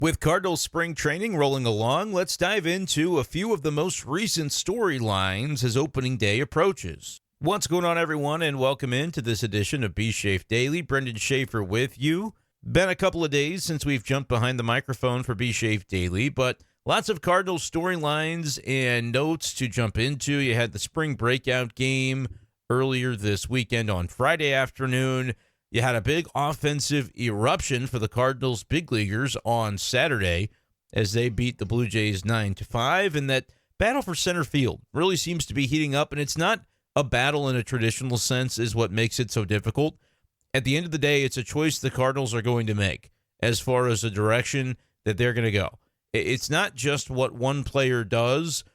With Cardinals spring training rolling along, let's dive into a few of the most recent storylines as opening day approaches. What's going on, everyone, and welcome into this edition of B-Schaeff Daily. Brenden Schaeffer with you. Been a couple of days since we've jumped behind the microphone for B-Schaeff Daily, but lots of Cardinals storylines and notes to jump into. You had the spring breakout game earlier this weekend on Friday afternoon. You had a big offensive eruption for the Cardinals big leaguers on Saturday as they beat the Blue Jays 9-5, and that battle for center field really seems to be heating up, and it's not a battle in a traditional sense is what makes it so difficult. At the end of the day, it's a choice the Cardinals are going to make as far as the direction that they're going to go. It's not just what one player does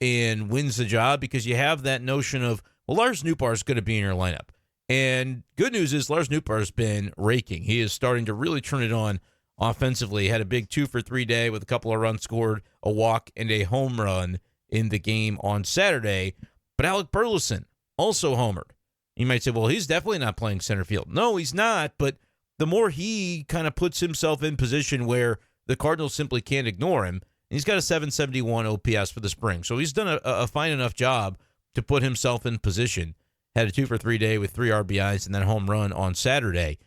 and wins the job, because you have that notion of, well, Lars Nootbaar is going to be in your lineup. And good news is Lars Nootbaar has been raking. He is starting to really turn it on offensively. He had a big 2-for-3 day with a couple of runs scored, a walk, and a home run in the game on Saturday. But Alec Burleson also homered. You might say, well, he's definitely not playing center field. No, he's not. But the more he kind of puts himself in position where the Cardinals simply can't ignore him, and he's got a 771 OPS for the spring. So he's done a fine enough job to put himself in position. Had a 2-for-3 day with 3 RBIs and then a home run on Saturday.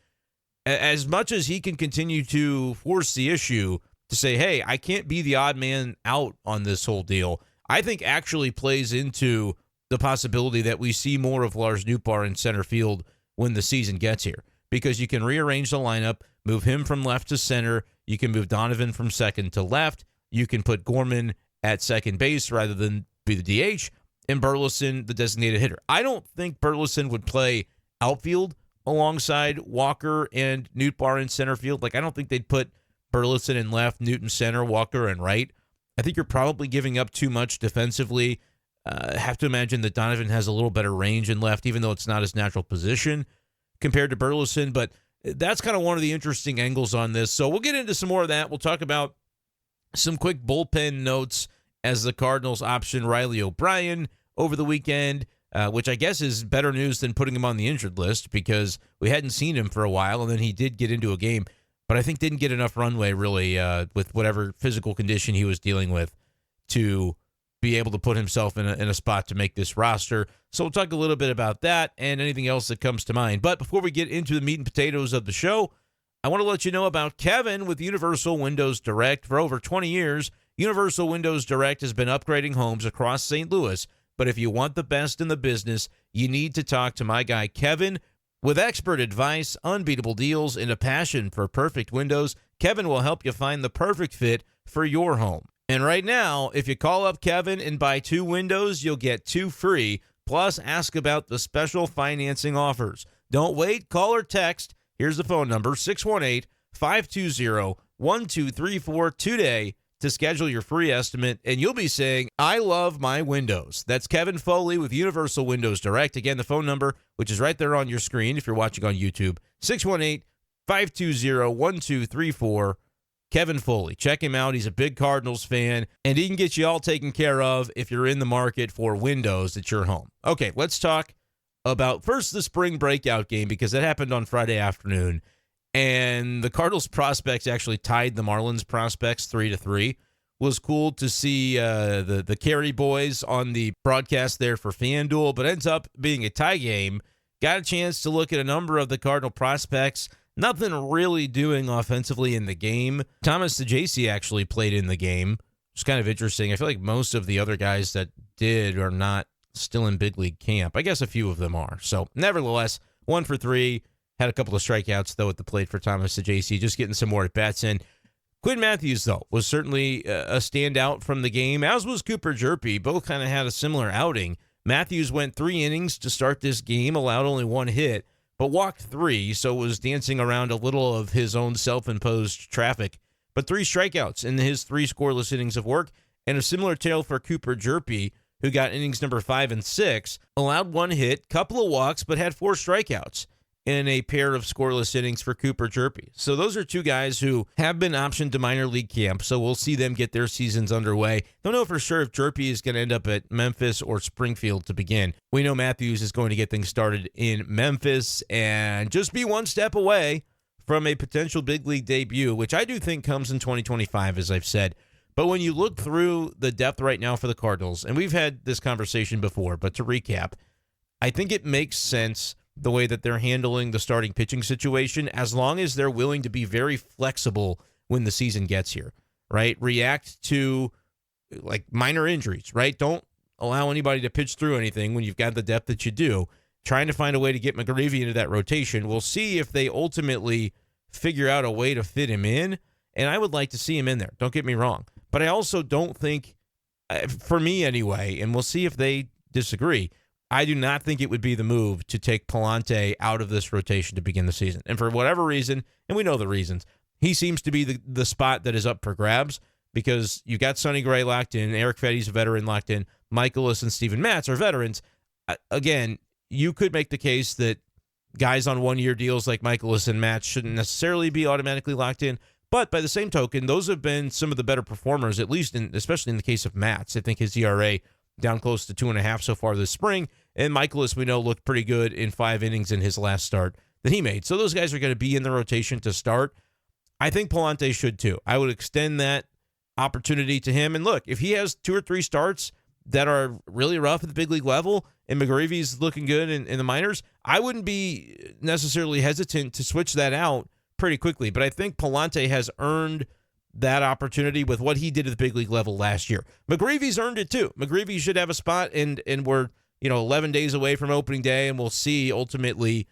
As much as he can continue to force the issue to say, hey, I can't be the odd man out on this whole deal, I think actually plays into the possibility that we see more of Lars Nootbaar in center field when the season gets here. Because you can rearrange the lineup, move him from left to center, you can move Donovan from second to left, you can put Gorman at second base rather than be the DH, and Burleson, the designated hitter. I don't think Burleson would play outfield alongside Walker and Nootbaar in center field. Like, I don't think they'd put Burleson in left, Newton center, Walker in right. I think you're probably giving up too much defensively. Have to imagine that Donovan has a little better range in left, even though it's not his natural position compared to Burleson. But that's kind of one of the interesting angles on this. So we'll get into some more of that. We'll talk about some quick bullpen notes as the Cardinals option Riley O'Brien over the weekend, which I guess is better news than putting him on the injured list, because we hadn't seen him for a while, and then he did get into a game, but I think didn't get enough runway really with whatever physical condition he was dealing with to be able to put himself in a spot to make this roster. So we'll talk a little bit about that and anything else that comes to mind. But before we get into the meat and potatoes of the show, I want to let you know about Kevin with Universal Windows Direct. For over 20 years, Universal Windows Direct has been upgrading homes across St. Louis, but if you want the best in the business, you need to talk to my guy Kevin. With expert advice, unbeatable deals, and a passion for perfect windows, Kevin will help you find the perfect fit for your home. And right now, if you call up Kevin and buy 2 windows, you'll get 2 free, plus ask about the special financing offers. Don't wait, call or text. Here's the phone number, 618-520-1234 today. To schedule your free estimate, and you'll be saying, I love my windows. That's Kevin Foley with Universal Windows Direct. Again, the phone number, which is right there on your screen if you're watching on YouTube, 618-520-1234. Kevin Foley. Check him out. He's a big Cardinals fan, and he can get you all taken care of if you're in the market for windows at your home. Okay, let's talk about first the spring breakout game, because that happened on Friday afternoon. And the Cardinals prospects actually tied the Marlins prospects 3-3. Was cool to see the Carey boys on the broadcast there for FanDuel, but ends up being a tie game. Got a chance to look at a number of the Cardinal prospects. Nothing really doing offensively in the game. Thomas DeJacy actually played in the game. It's kind of interesting. I feel like most of the other guys that did are not still in big league camp. I guess a few of them are. So nevertheless, 1 for 3. Had a couple of strikeouts, though, at the plate for Thomas DeJacy, just getting some more at-bats in. Quinn Matthews, though, was certainly a standout from the game, as was Cooper Jerpy. Both kind of had a similar outing. Matthews went 3 innings to start this game, allowed only 1 hit, but walked 3, so was dancing around a little of his own self-imposed traffic. But 3 strikeouts in his 3 scoreless innings of work, and a similar tale for Cooper Jerpy, who got innings number 5 and 6, allowed 1 hit, couple of walks, but had 4 strikeouts in a pair of scoreless innings for Cooper Jerpy. So those are 2 guys who have been optioned to minor league camp, so we'll see them get their seasons underway. Don't know for sure if Jerpy is going to end up at Memphis or Springfield to begin. We know Matthews is going to get things started in Memphis and just be 1 step away from a potential big league debut, which I do think comes in 2025, as I've said. But when you look through the depth right now for the Cardinals, and we've had this conversation before, but to recap, I think it makes sense the way that they're handling the starting pitching situation, as long as they're willing to be very flexible when the season gets here, right? React to like minor injuries, right? Don't allow anybody to pitch through anything when you've got the depth that you do. Trying to find a way to get McGreevy into that rotation. We'll see if they ultimately figure out a way to fit him in, and I would like to see him in there. Don't get me wrong. But I also don't think, for me anyway, and we'll see if they disagree, I do not think it would be the move to take Pallante out of this rotation to begin the season. And for whatever reason, and we know the reasons, he seems to be the spot that is up for grabs because you got Sonny Gray locked in, Eric Fetty's a veteran locked in, Michaelis and Steven Matz are veterans. Again, you could make the case that guys on one-year deals like Michaelis and Matz shouldn't necessarily be automatically locked in. But by the same token, those have been some of the better performers, at least especially in the case of Matz. I think his ERA down close to 2.5 so far this spring. And Michaelis, we know, looked pretty good in 5 innings in his last start that he made. So those guys are going to be in the rotation to start. I think Pallante should too. I would extend that opportunity to him. And look, if he has 2 or 3 starts that are really rough at the big league level and McGreevy's looking good in the minors, I wouldn't be necessarily hesitant to switch that out pretty quickly. But I think Pallante has earned that opportunity with what he did at the big league level last year. McGreevy's earned it too. McGreevy should have a spot, and we're 11 days away from opening day, and we'll see ultimately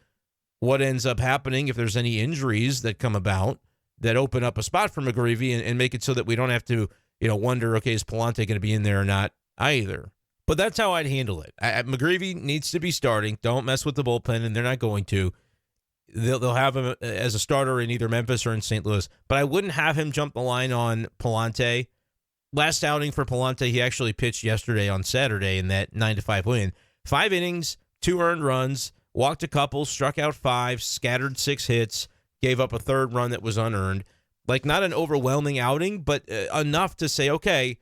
what ends up happening if there's any injuries that come about that open up a spot for McGreevy and make it so that we don't have to wonder, okay, is Pallante going to be in there or not either. But that's how I'd handle it. McGreevy needs to be starting. Don't mess with the bullpen, and they're not going to. They'll have him as a starter in either Memphis or in St. Louis. But I wouldn't have him jump the line on Pallante. Last outing for Pallante, he actually pitched yesterday on Saturday in that 9-5 win. 5 innings, 2 earned runs, walked a couple, struck out 5, scattered 6 hits, gave up a 3rd run that was unearned. Like, not an overwhelming outing, but enough to say, okay,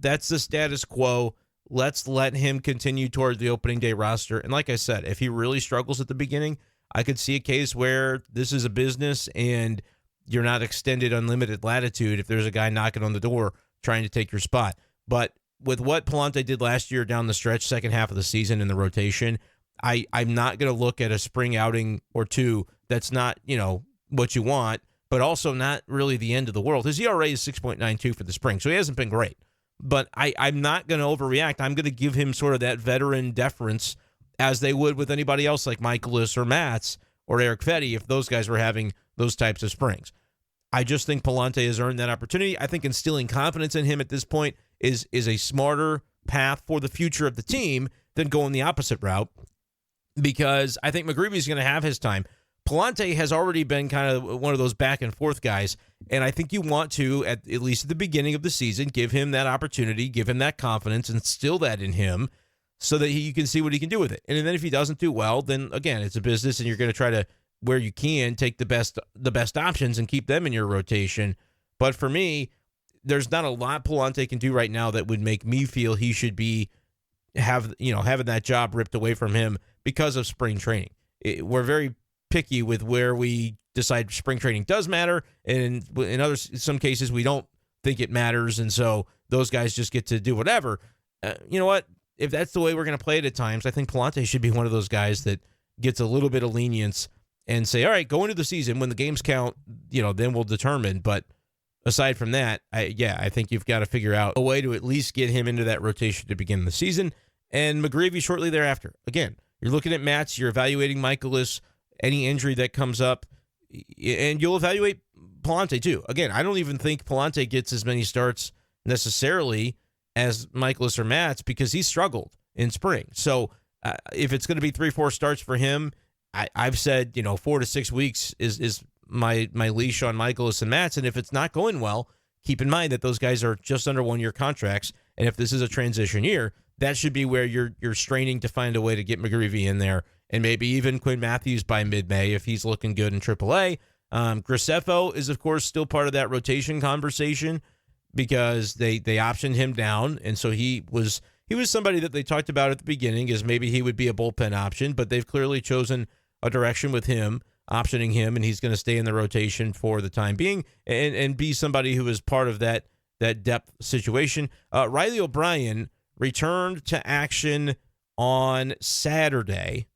that's the status quo. Let's let him continue toward the opening day roster. And like I said, if he really struggles at the beginning, I could see a case where this is a business and you're not extended unlimited latitude if there's a guy knocking on the door trying to take your spot. But with what Pallante did last year down the stretch, second half of the season in the rotation, I'm not going to look at a spring outing or two that's not, what you want, but also not really the end of the world. His ERA is 6.92 for the spring, so he hasn't been great. But I'm not going to overreact. I'm going to give him sort of that veteran deference as they would with anybody else like Michaelis or Matz or Eric Fetty if those guys were having those types of springs. I just think Pallante has earned that opportunity. I think instilling confidence in him at this point is a smarter path for the future of the team than going the opposite route, because I think McGreevy's going to have his time. Pallante has already been kind of one of those back and forth guys, and I think you want to, at least at the beginning of the season, give him that opportunity, give him that confidence, instill that in him so that you can see what he can do with it. And then if he doesn't do well, then again, it's a business and you're going to try to, where you can, take the best options and keep them in your rotation. But for me, there's not a lot Pallante can do right now that would make me feel he should be having that job ripped away from him because of spring training. We're very picky with where we decide spring training does matter, and in some cases we don't think it matters, and so those guys just get to do whatever. You know what? If that's the way we're going to play it at times, I think Pallante should be one of those guys that gets a little bit of lenience and say, all right, go into the season when the games count, then we'll determine. But aside from that, I think you've got to figure out a way to at least get him into that rotation to begin the season. And McGreevy shortly thereafter. Again, you're looking at Matz, you're evaluating Michaelis, any injury that comes up, and you'll evaluate Pallante too. Again, I don't even think Pallante gets as many starts necessarily as Michaelis or Matz because he struggled in spring. So if it's going to be 3-4 starts for him, I've said 4 to 6 weeks is my leash on Michaelis and Matz. And if it's not going well, keep in mind that those guys are just under 1-year contracts. And if this is a transition year, that should be where you're straining to find a way to get McGreevy in there, and maybe even Quinn Matthews by mid-May if he's looking good in AAA. Graceffo is, of course, still part of that rotation conversation because they optioned him down, and so he was somebody that they talked about at the beginning as maybe he would be a bullpen option, but they've clearly chosen a direction with him. optioning him, and he's going to stay in the rotation for the time being and be somebody who is part of that depth situation. Riley O'Brien returned to action on Saturday.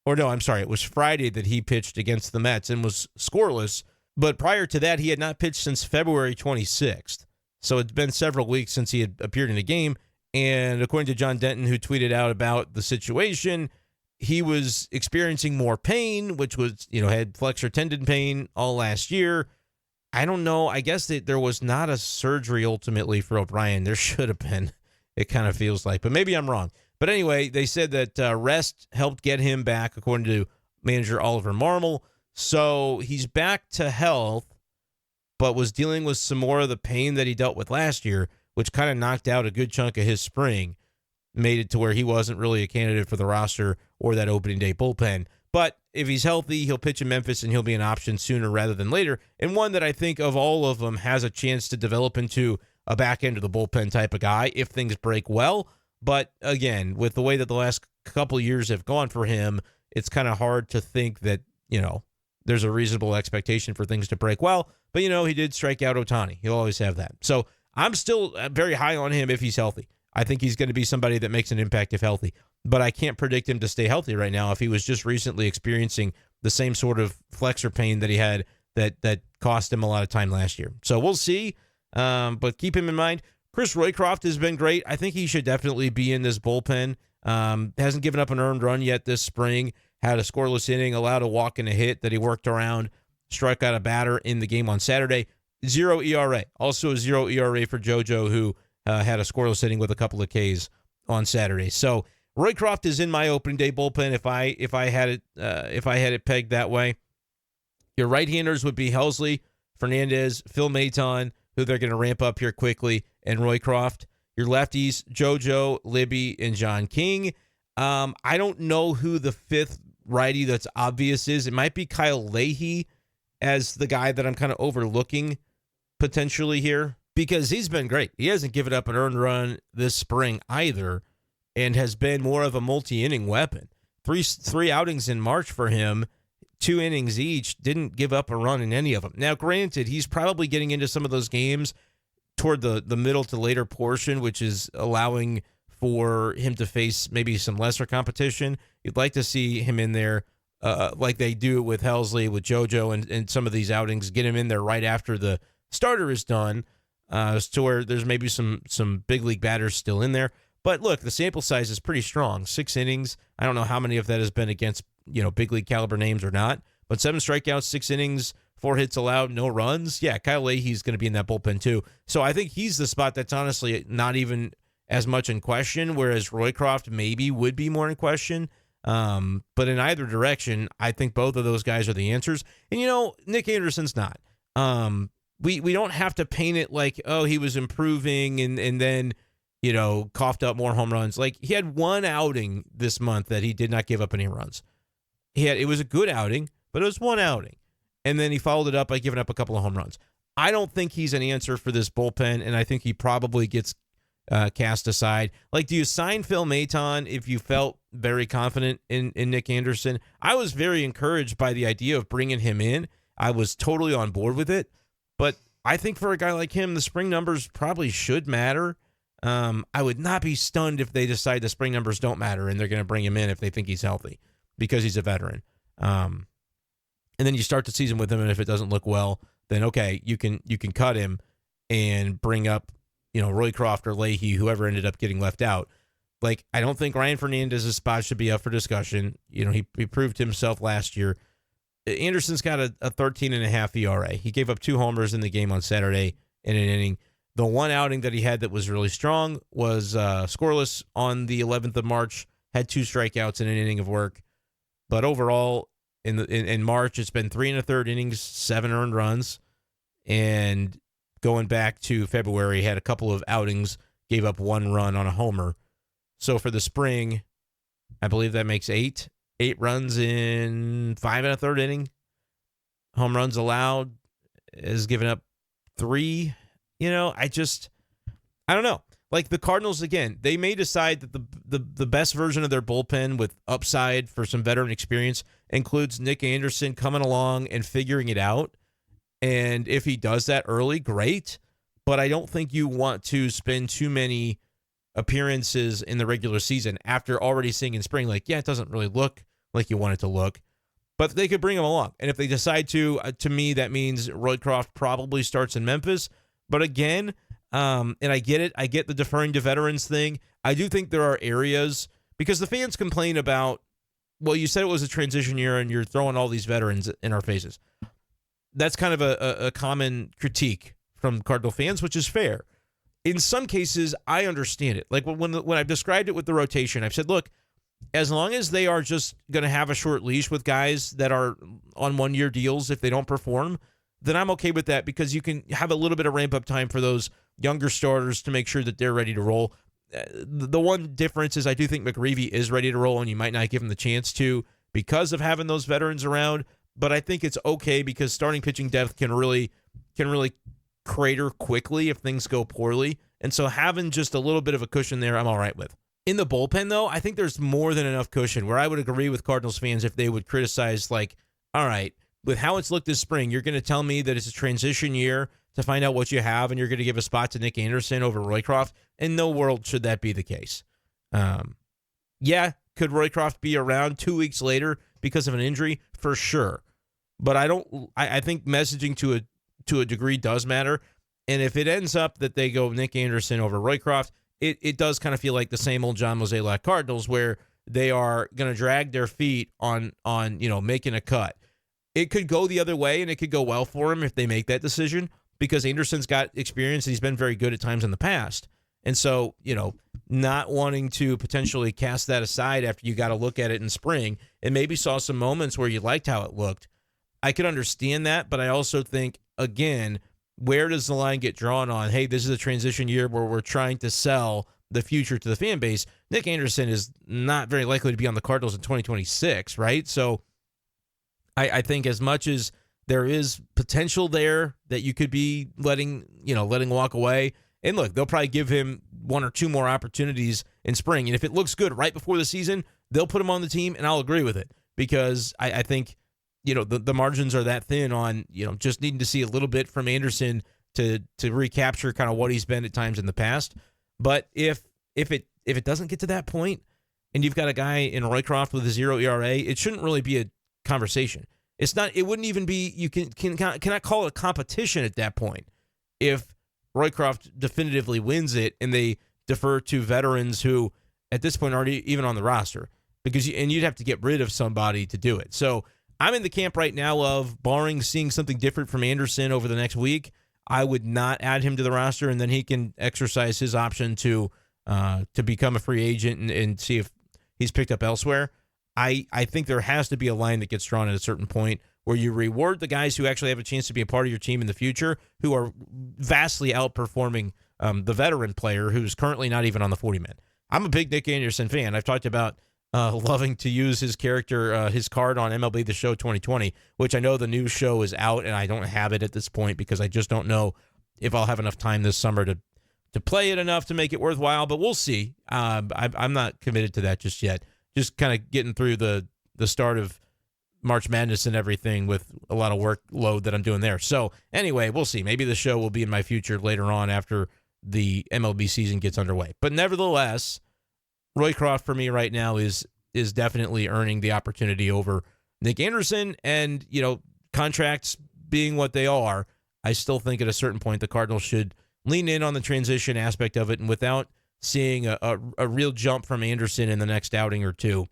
Or no, I'm sorry, it was Friday that he pitched against the Mets and was scoreless. But prior to that, he had not pitched since February 26th. So it's been several weeks since he had appeared in a game. And according to John Denton, who tweeted out about the situation, he was experiencing more pain, which was, had flexor tendon pain all last year. I don't know. I guess that there was not a surgery ultimately for O'Brien. There should have been, it kind of feels like. But maybe I'm wrong. But anyway, they said that rest helped get him back, according to manager Oliver Marmol. So he's back to health, but was dealing with some more of the pain that he dealt with last year, which kind of knocked out a good chunk of his spring, made it to where he wasn't really a candidate for the roster or that opening day bullpen. But if he's healthy, he'll pitch in Memphis, and he'll be an option sooner rather than later, and one that I think of all of them has a chance to develop into a back end of the bullpen type of guy if things break well. But again, with the way that the last couple of years have gone for him, it's kind of hard to think that, there's a reasonable expectation for things to break well. But, he did strike out Ohtani. He'll always have that. So I'm still very high on him if he's healthy. I think he's going to be somebody that makes an impact if healthy. But I can't predict him to stay healthy right now if he was just recently experiencing the same sort of flexor pain that he had that cost him a lot of time last year. So we'll see. But keep him in mind. Chris Roycroft has been great. I think he should definitely be in this bullpen. Hasn't given up an earned run yet this spring. Had a scoreless inning, allowed a walk and a hit that he worked around, struck out a batter in the game on Saturday. 0 ERA. Also a 0 ERA for JoJo, who had a scoreless inning with a couple of Ks on Saturday. So Roycroft is in my opening day bullpen if I had it pegged that way. Your right-handers would be Helsley, Fernandez, Phil Maton, who they're going to ramp up here quickly, and Roycroft. Your lefties, JoJo, Libby, and John King. I don't know who the fifth righty that's obvious is. It might be Kyle Leahy as the guy that I'm kind of overlooking potentially here, because he's been great. He hasn't given up an earned run this spring either, and has been more of a multi-inning weapon. Three outings in March for him, 2 innings each, didn't give up a run in any of them. Now, granted, he's probably getting into some of those games toward the middle to later portion, which is allowing for him to face maybe some lesser competition. You'd like to see him in there like they do with Helsley, with JoJo, and some of these outings, get him in there right after the starter is done, to where there's maybe some big league batters still in there. But look, the sample size is pretty strong. 6 innings. I don't know how many of that has been against, big league caliber names or not, but 7 strikeouts, 6 innings, 4 hits allowed, no runs. Yeah, Kyle Leahy's going to be in that bullpen too. So I think he's the spot that's honestly not even as much in question, whereas Roycroft maybe would be more in question. But in either direction, I think both of those guys are the answers. And, Nick Anderson's not. We don't have to paint it like, oh, he was improving and then, coughed up more home runs. Like, he had one outing this month that he did not give up any runs. It was a good outing, but it was one outing. And then he followed it up by giving up a couple of home runs. I don't think he's an answer for this bullpen, and I think he probably gets cast aside. Like, do you sign Phil Maton if you felt very confident in Nick Anderson? I was very encouraged by the idea of bringing him in. I was totally on board with it. But I think for a guy like him, the spring numbers probably should matter. I would not be stunned if they decide the spring numbers don't matter and they're going to bring him in if they think he's healthy because he's a veteran. And then you start the season with him, and if it doesn't look well, then okay, you can cut him and bring up, Roycroft or Leahy, whoever ended up getting left out. Like, I don't think Ryan Fernandez's spot should be up for discussion. He proved himself last year. Anderson's got a 13.5 ERA. He gave up 2 homers in the game on Saturday in an inning. The one outing that he had that was really strong was scoreless on the 11th of March, had 2 strikeouts in an inning of work. But overall, in March, it's been 3 1/3 innings, 7 earned runs. And going back to February, had a couple of outings, gave up 1 run on a homer. So for the spring, I believe that makes 8 runs in 5 1/3 inning. Home runs allowed, has given up 3. I don't know. Like the Cardinals, again, they may decide that the best version of their bullpen with upside for some veteran experience includes Nick Anderson coming along and figuring it out. And if he does that early, great. But I don't think you want to spend too many appearances in the regular season after already seeing in spring, like, yeah, it doesn't really look like you want it to look. But they could bring him along. And if they decide to me, that means Roycroft probably starts in Memphis. But again, and I get it. I get the deferring to veterans thing. I do think there are areas, because the fans complain about, well, you said it was a transition year and you're throwing all these veterans in our faces. That's kind of a common critique from Cardinal fans, which is fair. In some cases, I understand it. Like when I've described it with the rotation, I've said, look, as long as they are just going to have a short leash with guys that are on one-year deals if they don't perform, then I'm okay with that, because you can have a little bit of ramp-up time for those younger starters to make sure that they're ready to roll. The one difference is I do think McGreevy is ready to roll, and you might not give him the chance to because of having those veterans around. But I think it's okay, because starting pitching depth can really crater quickly if things go poorly. And so having just a little bit of a cushion there, I'm all right with. In the bullpen, though, I think there's more than enough cushion where I would agree with Cardinals fans if they would criticize, like, all right, with how it's looked this spring, you're going to tell me that it's a transition year to find out what you have, and you're going to give a spot to Nick Anderson over Roycroft. In no world should that be the case. Yeah, could Roycroft be around 2 weeks later because of an injury? For sure. But I think messaging to a degree does matter. And if it ends up that they go Nick Anderson over Roycroft, it does kind of feel like the same old John Mozeliak Cardinals, where they are going to drag their feet on making a cut. It could go the other way, and it could go well for him if they make that decision, because Anderson's got experience and he's been very good at times in the past. And so, not wanting to potentially cast that aside after you got to look at it in spring and maybe saw some moments where you liked how it looked, I could understand that. But I also think, again, where does the line get drawn on, hey, this is a transition year where we're trying to sell the future to the fan base? Nick Anderson is not very likely to be on the Cardinals in 2026, right? So I think as much as there is potential there that you could be letting walk away, and look, they'll probably give him one or two more opportunities in spring. And if it looks good right before the season, they'll put him on the team, and I'll agree with it, because I think the margins are that thin on just needing to see a little bit from Anderson to recapture kind of what he's been at times in the past. But if it doesn't get to that point, and you've got a guy in Roycroft with a 0 ERA, it shouldn't really be a conversation. It's not. It wouldn't even be. You cannot call it a competition at that point if Roycroft definitively wins it and they defer to veterans who at this point aren't even on the roster, because you'd have to get rid of somebody to do it. So I'm in the camp right now of, barring seeing something different from Anderson over the next week, I would not add him to the roster, and then he can exercise his option to become a free agent and see if he's picked up elsewhere. I think there has to be a line that gets drawn at a certain point where you reward the guys who actually have a chance to be a part of your team in the future, who are vastly outperforming the veteran player who's currently not even on the 40-man. I'm a big Nick Anderson fan. I've talked about loving to use his character, his card on MLB The Show 2020, which I know the new show is out, and I don't have it at this point because I just don't know if I'll have enough time this summer to play it enough to make it worthwhile, but we'll see. I'm not committed to that just yet. Just kind of getting through the start of March Madness and everything with a lot of workload that I'm doing there. So anyway, we'll see. Maybe the show will be in my future later on after the MLB season gets underway. But nevertheless, Roycroft for me right now is definitely earning the opportunity over Nick Anderson. And, contracts being what they are, I still think at a certain point the Cardinals should lean in on the transition aspect of it, and without seeing a real jump from Anderson in the next outing or two,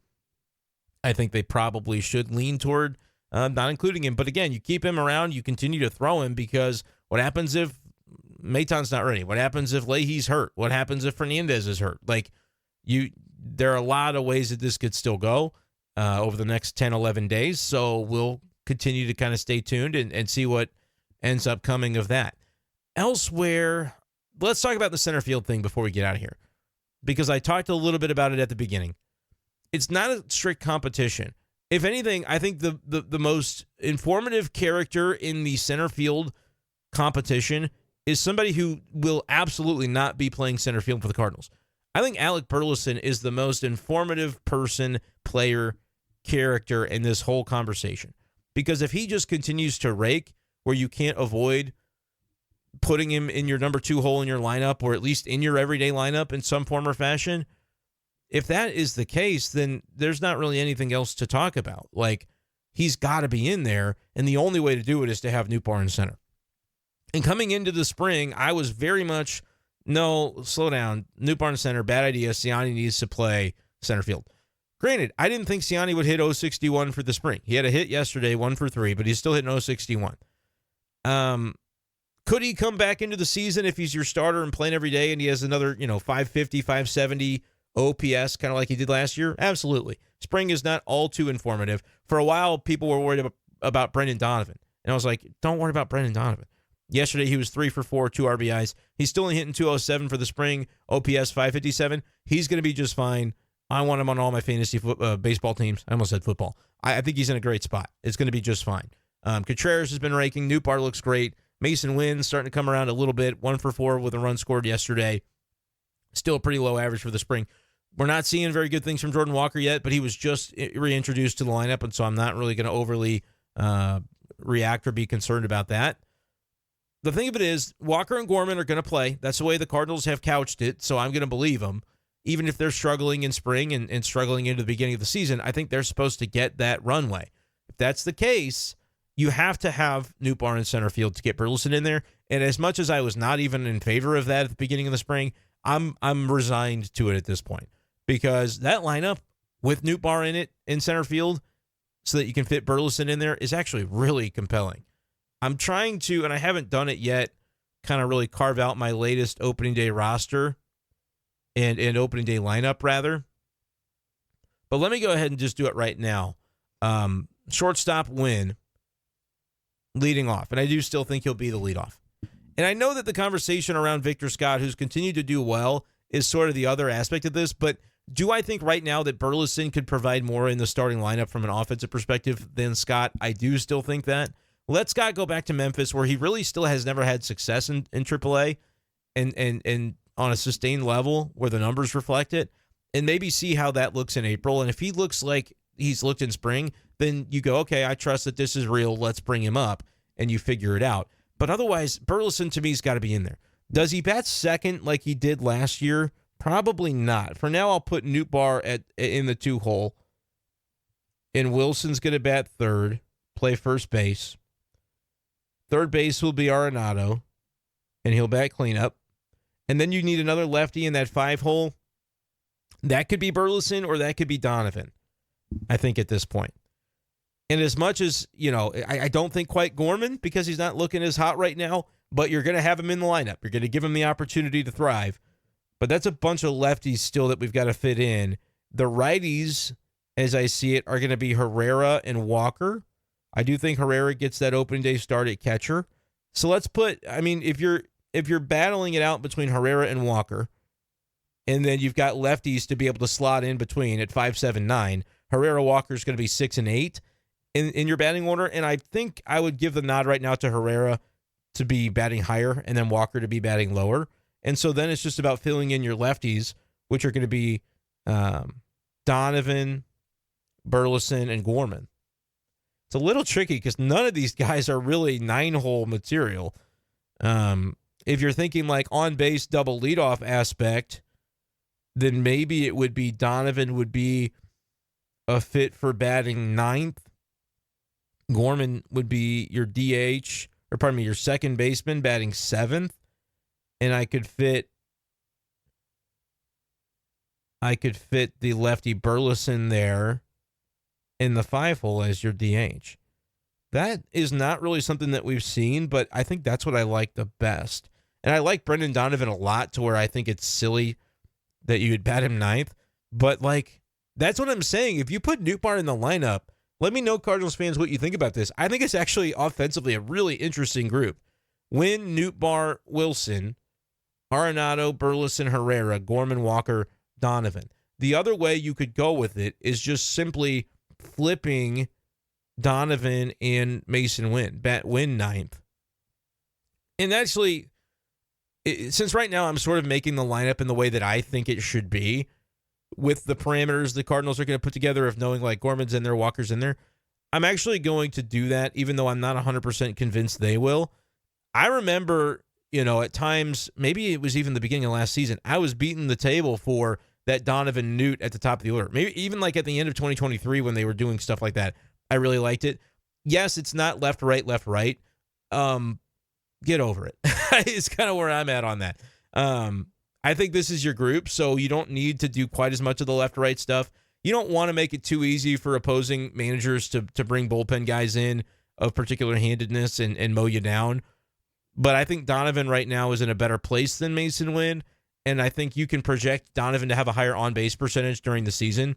I think they probably should lean toward not including him. But again, you keep him around, you continue to throw him, because what happens if Maton's not ready? What happens if Leahy's hurt? What happens if Fernandez is hurt? There are a lot of ways that this could still go over the next 10, 11 days. So we'll continue to kind of stay tuned and see what ends up coming of that. Elsewhere, let's talk about the center field thing before we get out of here, because I talked a little bit about it at the beginning. It's not a strict competition. If anything, I think the most informative character in the center field competition is somebody who will absolutely not be playing center field for the Cardinals. I think Alec Burleson is the most informative person, player, character in this whole conversation. Because if he just continues to rake where you can't avoid putting him in your number 2 hole in your lineup, or at least in your everyday lineup in some form or fashion, if that is the case, then there's not really anything else to talk about. Like, he's got to be in there, and the only way to do it is to have Nootbaar in center. And coming into the spring, I was very much, no, slow down. Nootbaar in center, bad idea. Siani needs to play center field. Granted, I didn't think Siani would hit 061 for the spring. He had a hit yesterday, 1 for 3, but he's still hitting 061. Could he come back into the season if he's your starter and playing every day and he has another, 550, 570 OPS, kind of like he did last year? Absolutely. Spring is not all too informative. For a while, people were worried about Brendan Donovan. And I was like, don't worry about Brendan Donovan. Yesterday, he was 3 for 4, 2 RBIs. He's still only hitting 207 for the spring, OPS 557. He's going to be just fine. I want him on all my fantasy baseball teams. I almost said football. I think he's in a great spot. It's going to be just fine. Contreras has been raking. Nootbaar looks great. Mason Wynn's starting to come around a little bit. 1 for 4 with a run scored yesterday. Still a pretty low average for the spring. We're not seeing very good things from Jordan Walker yet, but he was just reintroduced to the lineup, and so I'm not really going to overly react or be concerned about that. The thing of it is, Walker and Gorman are going to play. That's the way the Cardinals have couched it, so I'm going to believe them. Even if they're struggling in spring and struggling into the beginning of the season, I think they're supposed to get that runway. If that's the case, you have to have Nootbaar in center field to get Burleson in there. And as much as I was not even in favor of that at the beginning of the spring, I'm resigned to it at this point. Because that lineup with Nootbaar in it in center field so that you can fit Burleson in there is actually really compelling. I'm trying to, and I haven't done it yet, kind of really carve out my latest opening day roster and opening day lineup, rather. But let me go ahead and just do it right now. Shortstop Wynn, leading off. And I do still think he'll be the leadoff. And I know that the conversation around Victor Scott, who's continued to do well, is sort of the other aspect of this. But do I think right now that Burleson could provide more in the starting lineup from an offensive perspective than Scott? I do still think that. Let Scott go back to Memphis, where he really still has never had success in AAA and on a sustained level where the numbers reflect it, and maybe see how that looks in April. And if he looks like he's looked in spring, then you go, okay, I trust that this is real. Let's bring him up, and you figure it out. But otherwise, Burleson to me has got to be in there. Does he bat second like he did last year? Probably not. For now, I'll put Nootbaar in the 2 hole, and Wilson's going to bat third, play first base. Third base will be Arenado, and he'll bat cleanup. And then you need another lefty in that 5 hole. That could be Burleson or that could be Donovan, I think, at this point. And as much as, I don't think quite Gorman because he's not looking as hot right now, but you're going to have him in the lineup. You're going to give him the opportunity to thrive. But that's a bunch of lefties still that we've got to fit in. The righties, as I see it, are going to be Herrera and Walker. I do think Herrera gets that opening day start at catcher. So let's put, if you're battling it out between Herrera and Walker, and then you've got lefties to be able to slot in between at 5, 7, 9, Herrera Walker is going to be 6 and 8 in your batting order. And I think I would give the nod right now to Herrera to be batting higher and then Walker to be batting lower. And so then it's just about filling in your lefties, which are going to be Donovan, Burleson, and Gorman. It's a little tricky because none of these guys are really 9-hole material. If you're thinking like on-base double leadoff aspect, then maybe it would be Donovan would be a fit for batting 9th. Gorman would be your DH, your second baseman batting 7th. And I could fit the lefty Burleson there in the 5 hole as your DH. That is not really something that we've seen, but I think that's what I like the best. And I like Brendan Donovan a lot to where I think it's silly that you would bat him 9th. But, that's what I'm saying. If you put Nootbaar in the lineup, let me know, Cardinals fans, what you think about this. I think it's actually offensively a really interesting group. Wynn, Nootbaar, Wilson, Arenado, Burleson, Herrera, Gorman, Walker, Donovan. The other way you could go with it is just simply flipping Donovan and Mason Wynn. Bat Wynn 9th. And actually, since right now I'm sort of making the lineup in the way that I think it should be, with the parameters the Cardinals are going to put together of knowing like Gorman's in there, Walker's in there, I'm actually going to do that, even though I'm not 100% convinced they will. I remember, at times, maybe it was even the beginning of last season, I was beating the table for that Donovan Newt at the top of the order. Maybe even like at the end of 2023 when they were doing stuff like that. I really liked it. Yes, it's not left, right, left, right. Get over it. It's kind of where I'm at on that. I think this is your group, so you don't need to do quite as much of the left-right stuff. You don't want to make it too easy for opposing managers to bring bullpen guys in of particular handedness and mow you down. But I think Donovan right now is in a better place than Mason Wynn, and I think you can project Donovan to have a higher on-base percentage during the season.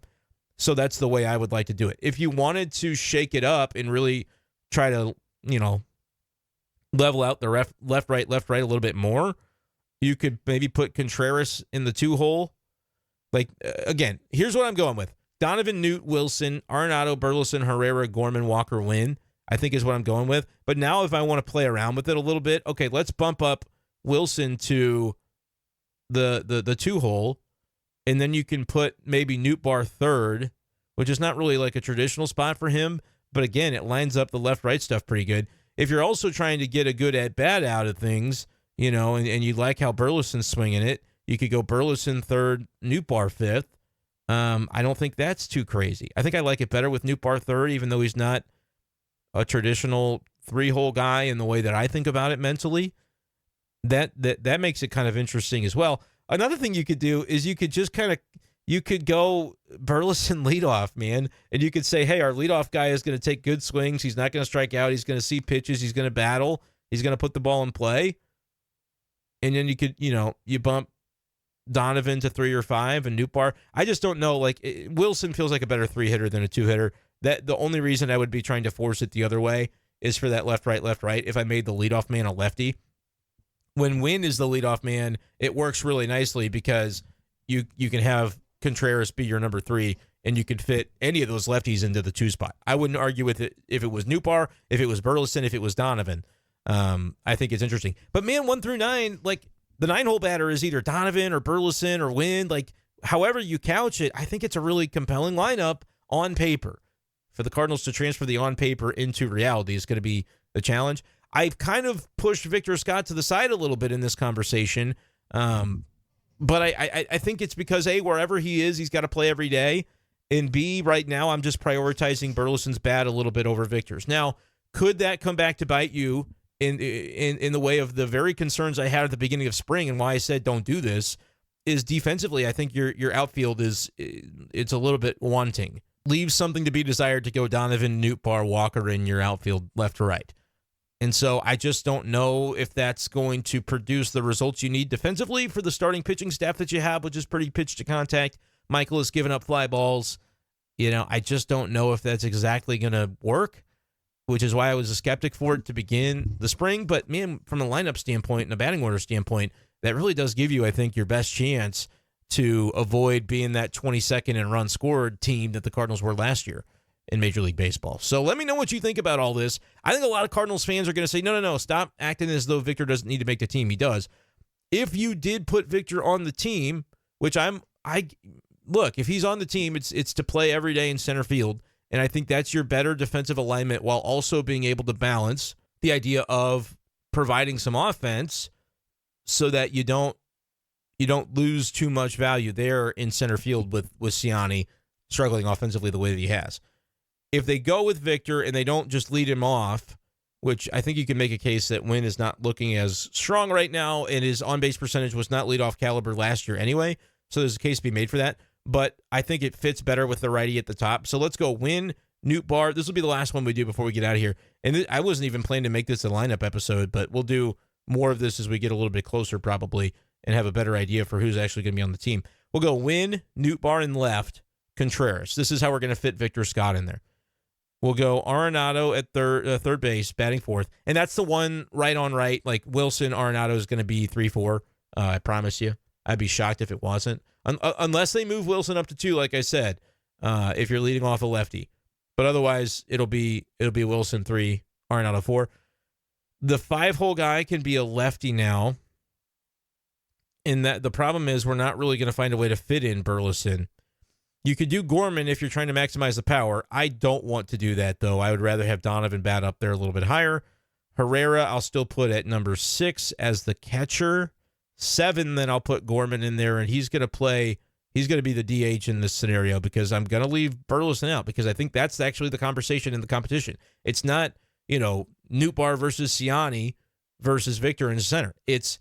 So that's the way I would like to do it. If you wanted to shake it up and really try to, level out the left, right a little bit more, you could maybe put Contreras in the 2-hole. Again, here's what I'm going with. Donovan, Newt, Wilson, Arenado, Burleson, Herrera, Gorman, Walker, Wynn, I think is what I'm going with. But now if I want to play around with it a little bit, okay, let's bump up Wilson to the 2-hole, and then you can put maybe Nootbaar third, which is not really like a traditional spot for him, but again, it lines up the left-right stuff pretty good. If you're also trying to get a good at-bat out of things, and you like how Burleson's swinging it, you could go Burleson third, Nootbaar fifth. I don't think that's too crazy. I think I like it better with Nootbaar third, even though he's not a traditional 3-hole guy in the way that I think about it mentally. That makes it kind of interesting as well. Another thing you could do is you could just you could go Burleson leadoff, man, and you could say, hey, our leadoff guy is going to take good swings. He's not going to strike out. He's going to see pitches. He's going to battle. He's going to put the ball in play. And then you could, you bump Donovan to 3 or 5 and Nootbaar. I just don't know. Wilson feels like a better 3-hitter than a 2-hitter. That the only reason I would be trying to force it the other way is for that left, right, if I made the leadoff man a lefty. When Wynn is the leadoff man, it works really nicely because you can have Contreras be your number 3, and you could fit any of those lefties into the 2 spot. I wouldn't argue with it if it was Nootbaar, if it was Burleson, if it was Donovan. I think it's interesting. But man, 1 through 9, the 9-hole batter is either Donovan or Burleson or Wynn. However you couch it, I think it's a really compelling lineup on paper. For the Cardinals to transfer the on paper into reality is going to be the challenge. I've kind of pushed Victor Scott to the side a little bit in this conversation. But I think it's because, A, wherever he is, he's got to play every day. And B, right now, I'm just prioritizing Burleson's bat a little bit over Victor's. Now, could that come back to bite you in the way of the very concerns I had at the beginning of spring and why I said don't do this? Is defensively, I think your outfield it's a little bit wanting. Leaves something to be desired to go Donovan, Nootbaar, Walker in your outfield left to right. And so I just don't know if that's going to produce the results you need defensively for the starting pitching staff that you have, which is pretty pitch to contact. Michael has given up fly balls. I just don't know if that's exactly going to work, which is why I was a skeptic for it to begin the spring. But, man, from a lineup standpoint and a batting order standpoint, that really does give you, I think, your best chance to avoid being that 22nd in run scored team that the Cardinals were last year in Major League Baseball. So let me know what you think about all this. I think a lot of Cardinals fans are going to say, no, stop acting as though Victor doesn't need to make the team. He does. If you did put Victor on the team, which look, if he's on the team, it's to play every day in center field, and I think that's your better defensive alignment while also being able to balance the idea of providing some offense so that you don't lose too much value there in center field with Ciani struggling offensively the way that he has. If they go with Victor and they don't just lead him off, which I think you can make a case that Wynn is not looking as strong right now, and his on-base percentage was not leadoff caliber last year anyway, so there's a case to be made for that. But I think it fits better with the righty at the top. So let's go Wynn, Nootbaar. This will be the last one we do before we get out of here. And I wasn't even planning to make this a lineup episode, but we'll do more of this as we get a little bit closer probably and have a better idea for who's actually going to be on the team. We'll go Wynn, Nootbaar in left, Contreras. This is how we're going to fit Victor Scott in there. We'll go Arenado at third base, batting fourth. And that's the one right on right. Like Wilson, Arenado is going to be 3-4. I promise you. I'd be shocked if it wasn't. Unless they move Wilson up to 2, like I said, if you're leading off a lefty. But otherwise, it'll be Wilson 3, Arenado 4. The 5-hole guy can be a lefty now. And that the problem is we're not really going to find a way to fit in Burleson. You could do Gorman if you're trying to maximize the power. I don't want to do that, though. I would rather have Donovan bat up there a little bit higher. Herrera, I'll still put at number 6 as the catcher. 7, then I'll put Gorman in there, and he's going to be the DH in this scenario because I'm going to leave Burleson out because I think that's actually the conversation in the competition. It's not, Nootbaar versus Siani versus Victor in center. It's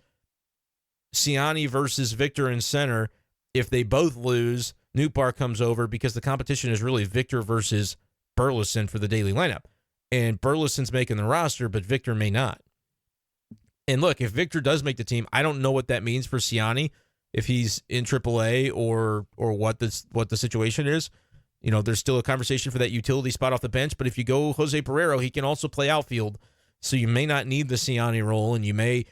Siani versus Victor in center. If they both lose, Nootbaar comes over because the competition is really Victor versus Burleson for the daily lineup. And Burleson's making the roster, but Victor may not. And look, if Victor does make the team, I don't know what that means for Siani, if he's in AAA or what the situation is. There's still a conversation for that utility spot off the bench, but if you go Jose Pereiro, he can also play outfield. So you may not need the Siani role, and you may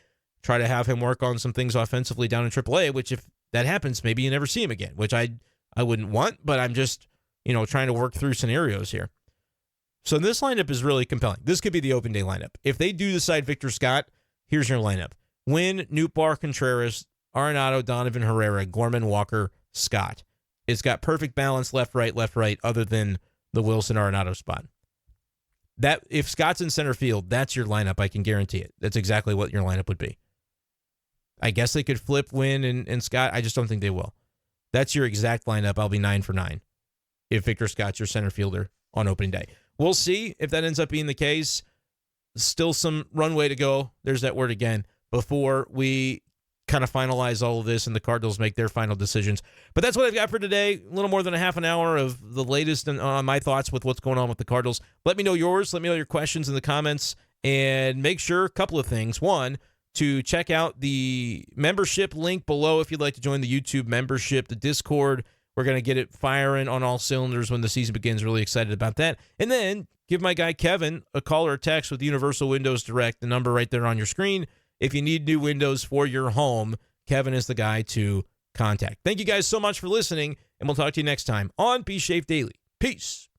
try to have him work on some things offensively down in AAA, which if that happens, maybe you never see him again, which I wouldn't want, but I'm just, trying to work through scenarios here. So this lineup is really compelling. This could be the open day lineup. If they do decide Victor Scott, here's your lineup. Wynn, Nootbaar, Contreras, Arenado, Donovan, Herrera, Gorman, Walker, Scott. It's got perfect balance left, right, other than the Wilson Arenado spot. That if Scott's in center field, that's your lineup. I can guarantee it. That's exactly what your lineup would be. I guess they could flip Wynn and Scott. I just don't think they will. That's your exact lineup. I'll be 9 for 9 if Victor Scott's your center fielder on opening day. We'll see if that ends up being the case. Still some runway to go. There's that word again. Before we kind of finalize all of this and the Cardinals make their final decisions. But that's what I've got for today. A little more than a half an hour of the latest on my thoughts with what's going on with the Cardinals. Let me know yours. Let me know your questions in the comments. And make sure a couple of things. One, to check out the membership link below if you'd like to join the YouTube membership, the Discord. We're going to get it firing on all cylinders when the season begins. Really excited about that. And then give my guy Kevin a call or a text with Universal Windows Direct, the number right there on your screen. If you need new windows for your home, Kevin is the guy to contact. Thank you guys so much for listening, and we'll talk to you next time on B-Schaeff Daily. Peace.